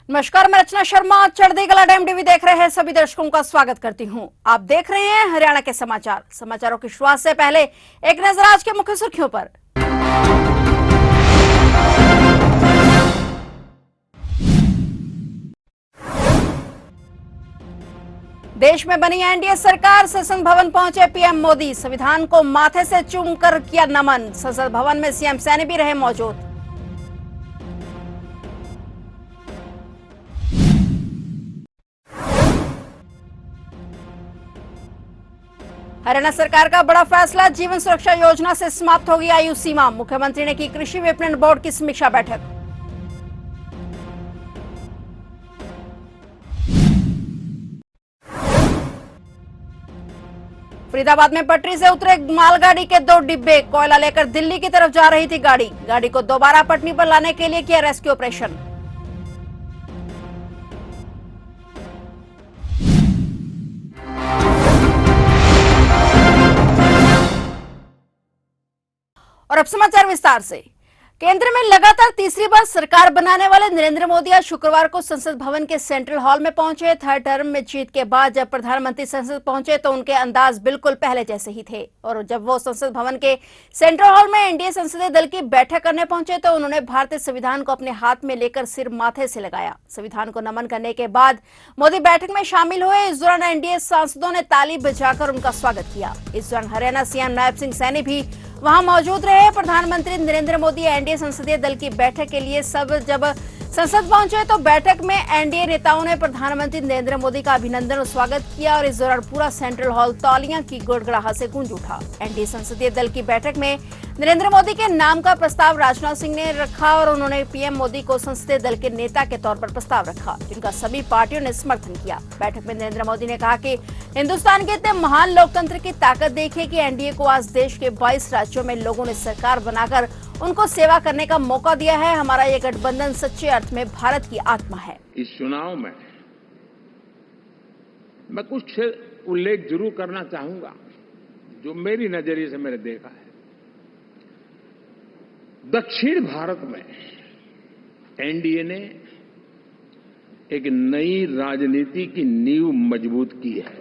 नमस्कार, मैं रचना शर्मा। चढ़ती कला टाइम टीवी देख रहे हैं सभी दर्शकों का स्वागत करती हूं। आप देख रहे हैं हरियाणा के समाचार। समाचारों की शुरुआत से पहले एक नजर आज के मुख्य सुर्खियों पर। देश में बनी एनडीए सरकार, संसद भवन पहुंचे पीएम मोदी। संविधान को माथे से चूमकर किया नमन। संसद भवन में सीएम सैनी भी रहे मौजूद। हरियाणा सरकार का बड़ा फैसला, जीवन सुरक्षा योजना से समाप्त होगी आयु सीमा। मुख्यमंत्री ने की कृषि विपणन बोर्ड की समीक्षा बैठक। फरीदाबाद में पटरी से उतरे मालगाड़ी के 2 डिब्बे। कोयला लेकर दिल्ली की तरफ जा रही थी गाड़ी को दोबारा पटरी पर लाने के लिए किया रेस्क्यू ऑपरेशन। और अब समाचार विस्तार से। केंद्र में लगातार तीसरी बार सरकार बनाने वाले नरेंद्र मोदी आज शुक्रवार को संसद भवन के सेंट्रल हॉल में पहुंचे। थर्ड टर्म में जीत के बाद जब प्रधानमंत्री संसद पहुंचे तो उनके अंदाज बिल्कुल पहले जैसे ही थे। और जब वो संसद भवन के सेंट्रल हॉल में एनडीए संसदीय दल की बैठक करने पहुंचे तो उन्होंने भारतीय संविधान को अपने हाथ में लेकर सिर माथे से लगाया। संविधान को नमन करने के बाद मोदी बैठक में शामिल हुए। इस दौरान एनडीए सांसदों ने ताली बजाकर उनका स्वागत किया। इस दौरान हरियाणा सीएम नायब सिंह सैनी भी वहां मौजूद रहे। प्रधानमंत्री नरेंद्र मोदी एनडीए संसदीय दल की बैठक के लिए जब संसद पहुंचे तो बैठक में एनडीए नेताओं ने प्रधानमंत्री नरेंद्र मोदी का अभिनंदन और स्वागत किया और इस दौरान पूरा सेंट्रल हॉल तालियां की गड़गड़ाहट से गूंज उठा। एनडीए संसदीय दल की बैठक में नरेंद्र मोदी के नाम का प्रस्ताव राजनाथ सिंह ने रखा और उन्होंने पीएम मोदी को संसदीय दल के नेता के तौर पर प्रस्ताव रखा, जिनका सभी पार्टियों ने समर्थन किया। बैठक में नरेंद्र मोदी ने कहा कि हिंदुस्तान के इतने महान लोकतंत्र की ताकत देखिए कि एनडीए को आज देश के 22 राज्यों में लोगों ने सरकार बनाकर उनको सेवा करने का मौका दिया है। हमारा ये गठबंधन सच्चे अर्थ में भारत की आत्मा है। इस चुनाव में मैं कुछ उल्लेख जरूर करना चाहूंगा जो मेरी नजरिए से मैंने देखा है। दक्षिण भारत में एनडीए ने एक नई राजनीति की नींव मजबूत की है।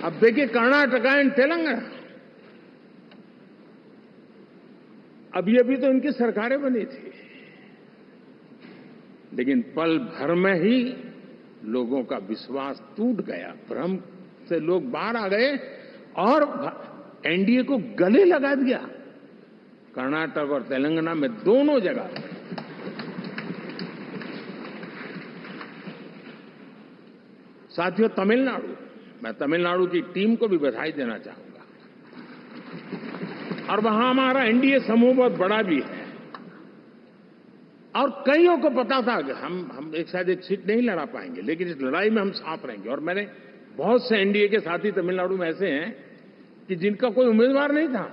अब देखिए कर्नाटक एंड तेलंगाना, अभी तो इनकी सरकारें बनी थी, लेकिन पल भर में ही लोगों का विश्वास टूट गया। भ्रम से लोग बाहर आ गए और एनडीए को गले लगा दिया। कर्नाटक और तेलंगाना में दोनों जगह साथियों, तमिलनाडु, मैं तमिलनाडु की टीम को भी बधाई देना चाहूंगा और वहां हमारा एनडीए समूह बहुत बड़ा भी है और कईयों को पता था कि हम एक साथ एक सीट नहीं लड़ा पाएंगे, लेकिन इस लड़ाई में हम साथ रहेंगे। और मैंने बहुत से एनडीए के साथी तमिलनाडु में ऐसे हैं कि जिनका कोई उम्मीदवार नहीं था,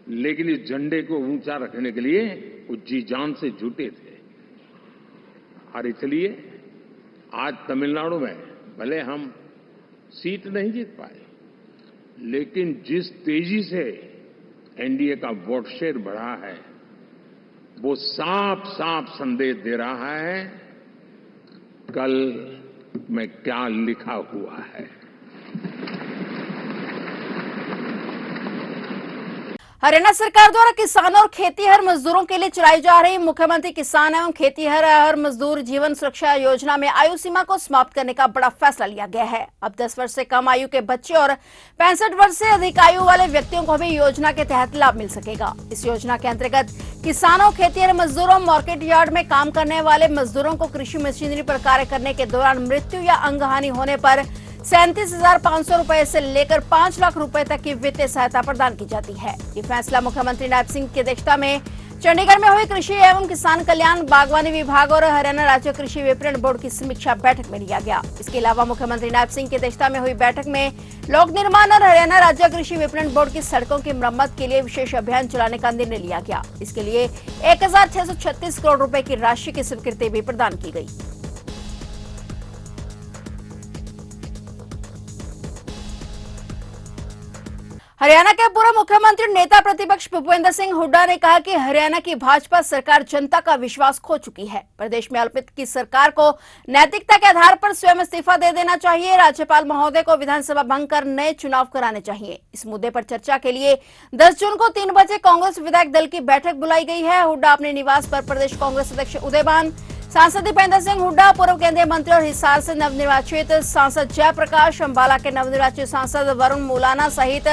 लेकिन इस झंडे को ऊंचा रखने के लिए वो जी जान से जुटे थे। और इसलिए आज तमिलनाडु में भले हम सीट नहीं जीत पाए, लेकिन जिस तेजी से एनडीए का वोट शेयर बढ़ा है वो साफ साफ संदेश दे रहा है कल में क्या लिखा हुआ है। हरियाणा सरकार द्वारा किसानों और खेतीहर मजदूरों के लिए चलाई जा रही मुख्यमंत्री किसान एवं खेतीहर मजदूर जीवन सुरक्षा योजना में आयु सीमा को समाप्त करने का बड़ा फैसला लिया गया है। अब 10 वर्ष से कम आयु के बच्चे और 65 वर्ष से अधिक आयु वाले व्यक्तियों को भी योजना के तहत लाभ मिल सकेगा। इस योजना के अंतर्गत किसानों, खेतीहर मजदूरों, मार्केट यार्ड में काम करने वाले मजदूरों को कृषि मशीनरी पर कार्य करने के दौरान मृत्यु या अंगहानि होने पर 37,500 रुपए से लेकर 5 लाख रुपए तक की वित्तीय सहायता प्रदान की जाती है। ये फैसला मुख्यमंत्री नायब सिंह की अध्यक्षता में चंडीगढ़ में हुई कृषि एवं किसान कल्याण, बागवानी विभाग और हरियाणा राज्य कृषि विपणन बोर्ड की समीक्षा बैठक में लिया गया। इसके अलावा मुख्यमंत्री नायब सिंह की अध्यक्षता में हुई बैठक में लोक निर्माण और हरियाणा राज्य कृषि विपणन बोर्ड की सड़कों की मरम्मत के लिए विशेष अभियान चलाने का निर्णय लिया गया। इसके लिए 1,636 करोड़ रुपए की राशि की स्वीकृति भी प्रदान की गई। हरियाणा के पूर्व मुख्यमंत्री नेता प्रतिपक्ष भूपेंद्र सिंह हुड्डा ने कहा कि हरियाणा की भाजपा सरकार जनता का विश्वास खो चुकी है। प्रदेश में अल्पमत की सरकार को नैतिकता के आधार पर स्वयं इस्तीफा दे देना चाहिए। राज्यपाल महोदय को विधानसभा भंग कर नए चुनाव कराने चाहिए। इस मुद्दे पर चर्चा के लिए 10 जून को 3 बजे कांग्रेस विधायक दल की बैठक बुलाई गई है। हुड्डा अपने निवास पर प्रदेश कांग्रेस अध्यक्ष उदयभान, सांसद दीपेंद्र सिंह हुड्डा, पूर्व केंद्रीय मंत्री और हिसार से नवनिर्वाचित सांसद जयप्रकाश, अंबाला के नवनिर्वाचित सांसद वरुण मुलाना सहित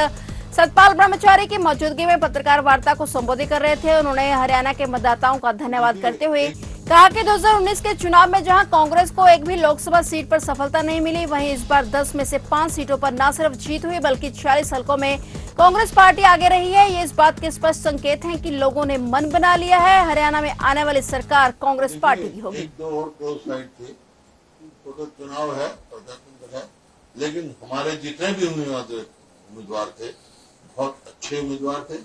सतपाल ब्रह्मचारी की मौजूदगी में पत्रकार वार्ता को संबोधित कर रहे थे। उन्होंने हरियाणा के मतदाताओं का धन्यवाद करते हुए कहा कि 2019 के चुनाव में जहां कांग्रेस को एक भी लोकसभा सीट पर सफलता नहीं मिली, वहीं इस बार 10 में से 5 सीटों पर न सिर्फ जीत हुई बल्कि 46 हलकों में कांग्रेस पार्टी आगे रही है। ये इस बात के स्पष्ट संकेत हैं कि लोगों ने मन बना लिया है, हरियाणा में आने वाली सरकार कांग्रेस पार्टी की होगी। दो और क्रॉस साइड थी, तो चुनाव है, प्रजातंत्र है, लेकिन हमारे जितने भी उम्मीदवार थे बहुत अच्छे उम्मीदवार थे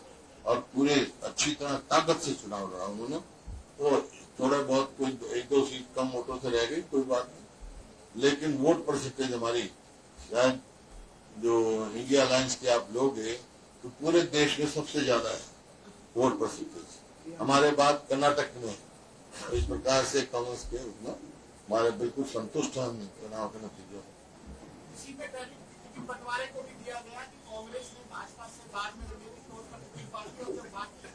और पूरे अच्छी तरह ताकत से चुनाव लड़ा उन्होंने। तो थोड़ा बहुत कोई 1-2 सीट कम वोटों से रह गई, कोई बात नहीं, लेकिन वोट परसेंटेज हमारी शायद जो इंडिया अलायंस के आप लोग हैं तो पूरे देश में सबसे ज्यादा है वोट परसेंटेज, हमारे बाद कर्नाटक में। तो इस प्रकार से कांग्रेस के हमारे बिल्कुल संतुष्ट हैं चुनाव के नतीजों में। बंटवारे को भी दिया गया कि कांग्रेस ने भाजपा से बाद में तौर पर पार्टियों से बात की,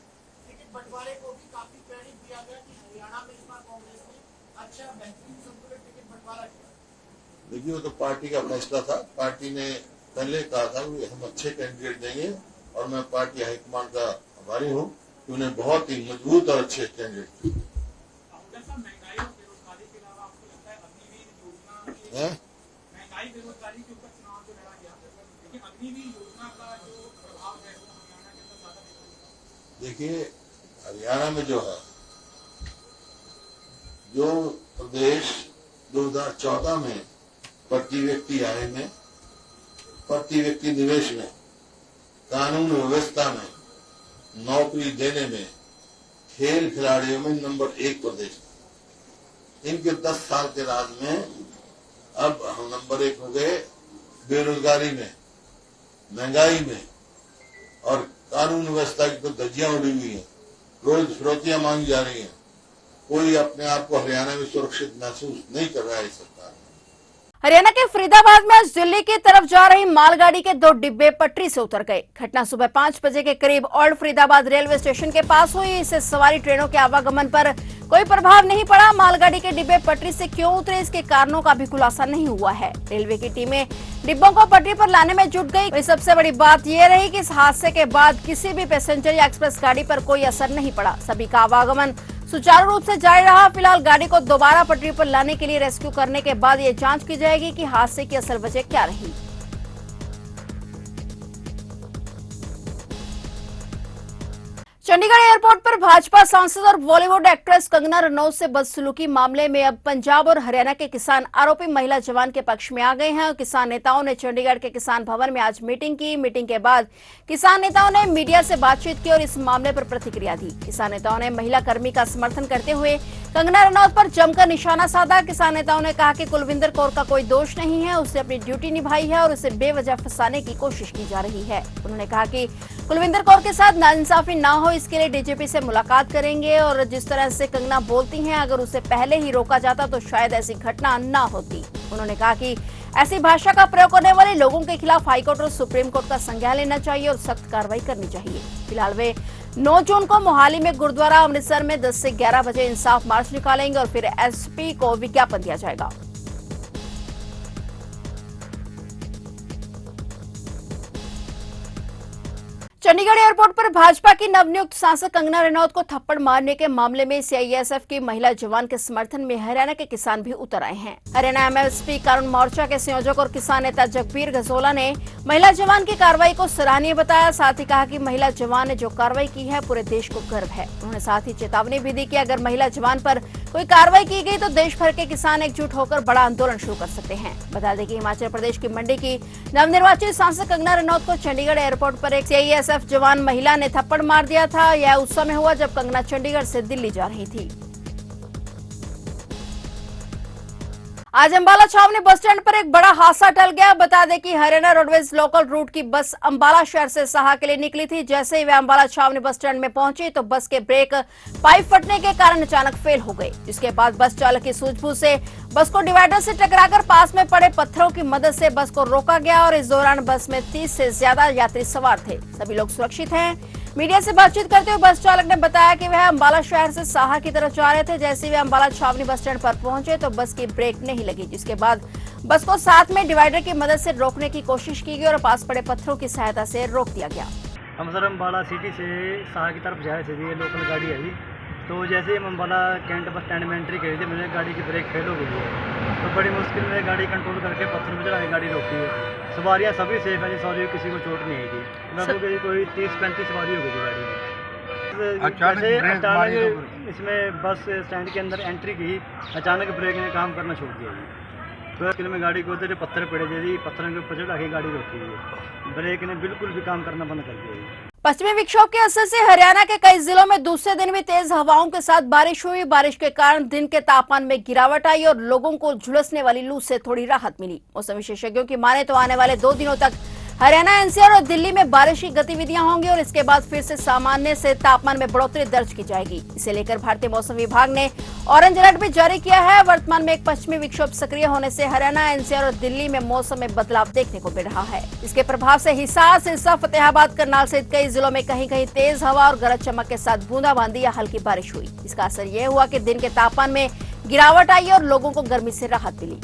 लेकिन बंटवारे को भी काफी क्रेडिट दिया गया कि हरियाणा में इस बार कांग्रेस ने अच्छा बेहतरीन संतुलित टिकट बंटवारा किया। देखिए वो तो पार्टी का फैसला था। पार्टी ने पहले कहा था कि हम अच्छे कैंडिडेट देंगे और मैं पार्टी हाईकमान का आभारी हूँ कि उन्हें बहुत ही मजबूत और अच्छे कैंडिडेट दिए। महंगाई और बेरोजगारी के अलावा आपको लगता है अग्निवीर योजना, महंगाई बेरोजगारी के ऊपर चुनाव जो लड़ा गया, लेकिन अग्निवीर योजना का जो प्रभाव है वो हरियाणा के अंदर ज्यादा देखा? देखिए हरियाणा में जो है, जो प्रदेश 2014 में प्रति व्यक्ति आय में, प्रति व्यक्ति निवेश में, कानून व्यवस्था में, नौकरी देने में, खेल खिलाड़ियों में नंबर 1 प्रदेश था। इनके 10 साल के राज में अब हम नंबर 1 हो गए बेरोजगारी में, महंगाई में, और कानून व्यवस्था की तो धज्जियां उड़ी हुई है, रोज फिरौतियां मांगी जा रही हैं। कोई अपने आप को हरियाणा में सुरक्षित महसूस नहीं कर रहा है सरकार। हरियाणा के फरीदाबाद में आज दिल्ली की तरफ जा रही मालगाड़ी के 2 डिब्बे पटरी से उतर गए। घटना सुबह 5 बजे के करीब ओल्ड फरीदाबाद रेलवे स्टेशन के पास हुई। इससे सवारी ट्रेनों के आवागमन पर कोई प्रभाव नहीं पड़ा। मालगाड़ी के डिब्बे पटरी से क्यों उतरे, इसके कारणों का भी खुलासा नहीं हुआ है। रेलवे की टीमें डिब्बों को पटरी पर लाने में जुट गई। सबसे बड़ी बात यह रही कि इस हादसे के बाद किसी भी पैसेंजर या एक्सप्रेस गाड़ी पर कोई असर नहीं पड़ा। सभी का आवागमन सुचारू रूप से जारी रहा। फिलहाल गाड़ी को दोबारा पटरी पर लाने के लिए रेस्क्यू करने के बाद ये जांच की जाएगी कि हादसे की असल वजह क्या रही। चंडीगढ़ एयरपोर्ट पर भाजपा सांसद और बॉलीवुड एक्ट्रेस कंगना रनौत से बदसलूकी मामले में अब पंजाब और हरियाणा के किसान आरोपी महिला जवान के पक्ष में आ गए हैं। किसान नेताओं ने चंडीगढ़ के किसान भवन में आज मीटिंग की। मीटिंग के बाद किसान नेताओं ने मीडिया से बातचीत की और इस मामले पर प्रतिक्रिया दी। किसान नेताओं ने महिला कर्मी का समर्थन करते हुए कंगना रनौत पर जमकर निशाना साधा। किसान नेताओं ने कहा कि कुलविंदर कौर का कोई दोष नहीं है, उसने अपनी ड्यूटी निभाई है और उसे बेवजह फंसाने की कोशिश की जा रही है। उन्होंने कहा कि कुलविंदर कौर के साथ नाइंसाफी ना हो, इसके लिए डीजीपी से मुलाकात करेंगे और जिस तरह से कंगना बोलती हैं, अगर उसे पहले ही रोका जाता तो शायद ऐसी घटना ना होती। उन्होंने कहा कि ऐसी भाषा का प्रयोग करने वाले लोगों के खिलाफ हाईकोर्ट और सुप्रीम कोर्ट का संज्ञान लेना चाहिए और सख्त कार्रवाई करनी चाहिए। फिलहाल वे 9 जून को मोहाली में गुरुद्वारा अमृतसर में 10 से 11 बजे इंसाफ मार्च निकालेंगे और फिर एसपी को विज्ञापन दिया जाएगा। चंडीगढ़ एयरपोर्ट पर भाजपा की नवनियुक्त सांसद कंगना रनौत को थप्पड़ मारने के मामले में सीआईएसएफ की महिला जवान के समर्थन में हरियाणा के किसान भी उतर आए हैं। हरियाणा एमएसपी कानून मोर्चा के संयोजक और किसान नेता जगबीर गजोला ने महिला जवान की कार्रवाई को सराहनीय बताया। साथ ही कहा कि महिला जवान ने जो कार्रवाई की है पूरे देश को गर्व है। उन्होंने साथ ही चेतावनी भी दी कि अगर महिला जवान पर कोई कार्रवाई की गई तो देश भर के किसान एकजुट होकर बड़ा आंदोलन शुरू कर सकते हैं। बता दें कि हिमाचल प्रदेश की मंडी की नवनिर्वाचित सांसद कंगना रनौत को चंडीगढ़ एयरपोर्ट पर एक सीआईएसएफ जवान महिला ने थप्पड़ मार दिया था। यह उस समय हुआ जब कंगना चंडीगढ़ से दिल्ली जा रही थी। आज अंबाला छावनी बस स्टैंड पर एक बड़ा हादसा टल गया। बता दें कि हरियाणा रोडवेज लोकल रूट की बस अंबाला शहर से साहा के लिए निकली थी। जैसे ही वे अंबाला छावनी बस स्टैंड में पहुंची तो बस के ब्रेक पाइप फटने के कारण अचानक फेल हो गए, जिसके बाद बस चालक की सूझबूझ से बस को डिवाइडर से टकराकर पास में पड़े पत्थरों की मदद से बस को रोका गया और इस दौरान बस में 30 से ज्यादा यात्री सवार थे। सभी लोग सुरक्षित हैं। मीडिया से बातचीत करते हुए बस चालक ने बताया कि वह अंबाला शहर से साहा की तरफ जा रहे थे। जैसे ही वे अंबाला छावनी बस स्टैंड पर पहुंचे तो बस की ब्रेक नहीं लगी, जिसके बाद बस को साथ में डिवाइडर की मदद से रोकने की कोशिश की गई और पास पड़े पत्थरों की सहायता से रोक दिया गया। हम सर अंबाला सिटी से साहा की तरफ जा रहे थे, ये लोकल गाड़ी आई तो जैसे ही हम अंबाला कैंट बस स्टैंड में एंट्री करी थी, मेरे गाड़ी की ब्रेक फेल हो गई है तो बड़ी मुश्किल में गाड़ी कंट्रोल करके पत्थर में चढ़ा के गाड़ी रोकी है। सवारियाँ सभी सेफ हैं जी, सॉरी किसी को चोट नहीं आई थी। लगभग कोई 30-35 सवारी हो गई थी गाड़ी में। अचानक इसमें बस स्टैंड के अंदर एंट्री की, अचानक ब्रेक ने काम करना छोड़ दिया जी। तो मुश्किल में गाड़ी को जो पत्थर पड़े जी, पत्थरों के ऊपर चढ़ा के गाड़ी रोकी है। ब्रेक ने बिल्कुल भी काम करना बंद कर दिया जी। पश्चिमी विक्षोभ के असर से हरियाणा के कई जिलों में दूसरे दिन भी तेज हवाओं के साथ बारिश हुई। बारिश के कारण दिन के तापमान में गिरावट आई और लोगों को झुलसने वाली लू से थोड़ी राहत मिली। मौसम विशेषज्ञों की माने तो आने वाले 2 दिनों तक हरियाणा, एनसीआर और दिल्ली में बारिश की गतिविधियां होंगी और इसके बाद फिर से सामान्य से तापमान में बढ़ोतरी दर्ज की जाएगी। इसे लेकर भारतीय मौसम विभाग ने ऑरेंज अलर्ट भी जारी किया है। वर्तमान में एक पश्चिमी विक्षोभ सक्रिय होने से हरियाणा, एनसीआर और दिल्ली में मौसम में बदलाव देखने को मिल रहा है। इसके प्रभाव से हिसार, सिरसा, फतेहाबाद, करनाल सहित कई जिलों में कहीं कहीं तेज हवा और गरज चमक के साथ बूंदाबांदी या हल्की बारिश हुई। इसका असर यह हुआ कि दिन के तापमान में गिरावट आई और लोगों को गर्मी से राहत मिली।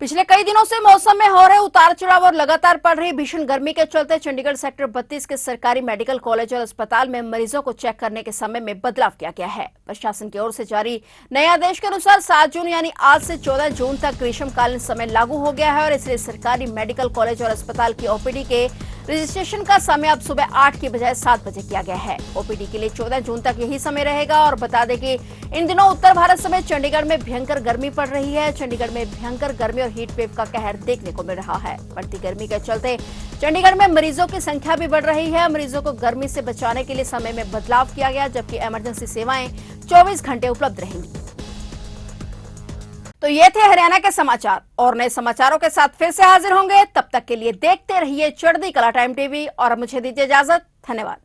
पिछले कई दिनों से मौसम में हो रहे उतार चढ़ाव और लगातार पड़ रही भीषण गर्मी के चलते चंडीगढ़ सेक्टर 32 के सरकारी मेडिकल कॉलेज और अस्पताल में मरीजों को चेक करने के समय में बदलाव किया गया है। प्रशासन की ओर से जारी नए आदेश के अनुसार 7 जून यानी आज से 14 जून तक ग्रीष्मकालीन समय लागू हो गया है और इसलिए सरकारी मेडिकल कॉलेज और अस्पताल की ओपीडी के रजिस्ट्रेशन का समय अब सुबह 8 की बजाय 7 बजे किया गया है। ओपीडी के लिए 14 जून तक यही समय रहेगा। और बता दें कि इन दिनों उत्तर भारत समेत चंडीगढ़ में भयंकर गर्मी पड़ रही है। चंडीगढ़ में भयंकर गर्मी और हीट वेव का कहर देखने को मिल रहा है। बढ़ती गर्मी के चलते चंडीगढ़ में मरीजों की संख्या भी बढ़ रही है। मरीजों को गर्मी से बचाने के लिए समय में बदलाव किया गया, जबकि इमरजेंसी सेवाएं 24 घंटे उपलब्ध रहेंगी। तो ये थे हरियाणा के समाचार और नए समाचारों के साथ फिर से हाजिर होंगे। तब तक के लिए देखते रहिए चढ़ती कला टाइम टीवी और मुझे दीजिए इजाजत। धन्यवाद।